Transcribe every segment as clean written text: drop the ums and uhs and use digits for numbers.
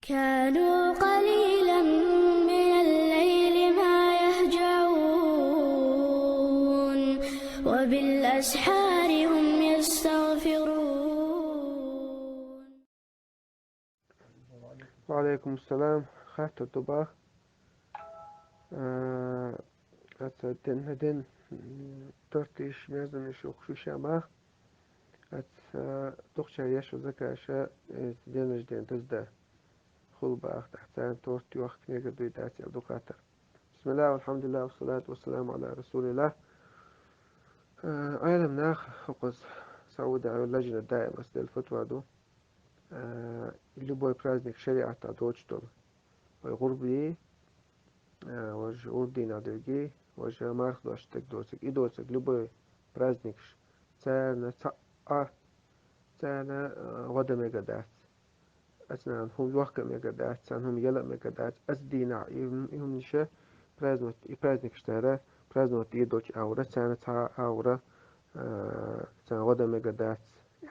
كانوا قليلا من الليل ما يهجعون وبالأسحار هم يستغفرون. وعليكم السلام. خاطر الدباغ den den tortish mezden is ook shama at toch شيش وذكاء شاء دينج دين تزدا خل باخ تحتان تورتي وقت نيجا دويداتي أبدوكاتا. بسم الله والحمد لله والصلاة والسلام على رسول الله. أيضا مناخ وقز سعودة على اللجنة الدائمة سدى الفتوى دو اللي بوي برازنك شريعة دوتش دول ويغربي وج أردي نادرجي وج مارخ دوشتك دوسك إدوسك لبوي برازنكش تانا تانا غدا ميقادات أتنا هم وقت ميقادات تانا هم يلا ميقادات أسدينا يهم نشا برازنكش تارا برازنوت إدوش أورا تانا تا أورا تانا غدا ميقادات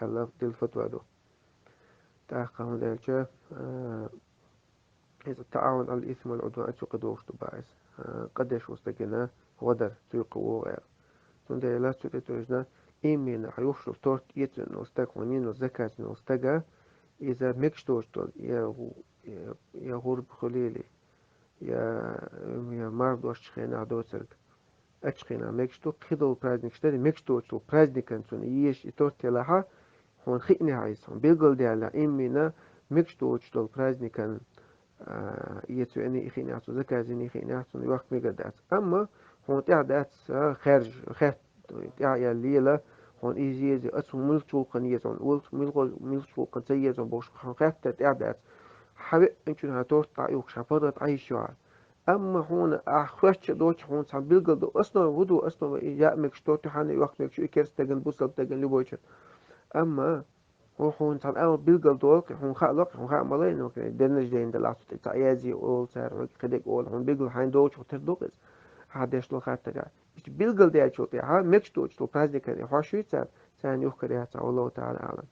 يلا دي الفتوى دو تاقهم دالجا إذا التعاون على الإثم والعدوان أتوقدوش تباعث قديش وستجنا غدر تيقوو غير تندي لا تتوجنا إيمين عيوش تورت يتن وستقونين وزكاة وستجا إذا مكشتوش تول يا غرب خليلي يا مردوش تخينا دوترك أتخينا مكشتو خدو برازنك شتري مكشتو تو برازنك أنتون يش تورت لها هون خيني عايزهم بيقول دي على إيمينا مكشتو تول برازنك يتو أني إخيني عطو زكاة زيني إخيني عطو يوقت ميقدات أما هون تعدات خارج تعيا الليلة هون إيزي زي أسو ملتو قنيزون ملتو قنيزون بوش خاتة تعدات حبيب إنشون هاتور تعيوك شافضت عيشوها أما هون أخرج دوش هون سام بيلقل دو أصلا ودو أصلا إيجاء مكشتوتو حاني وقت مكشو إكيرس تاقن بوصل تاقن لبوشن أما هون سام أول بيلقل دوك هون خالق هون خالق ملاين وكان دنج دين دلعتو تعيازي أول سار خدك أول هون بيلقل حين دوش وتردوكس هادش لو خاطر بيلقل دي أشوتي ها مكشتوتو برازي كان يحوشي سان يوخ كريها الله تعالى أعلم.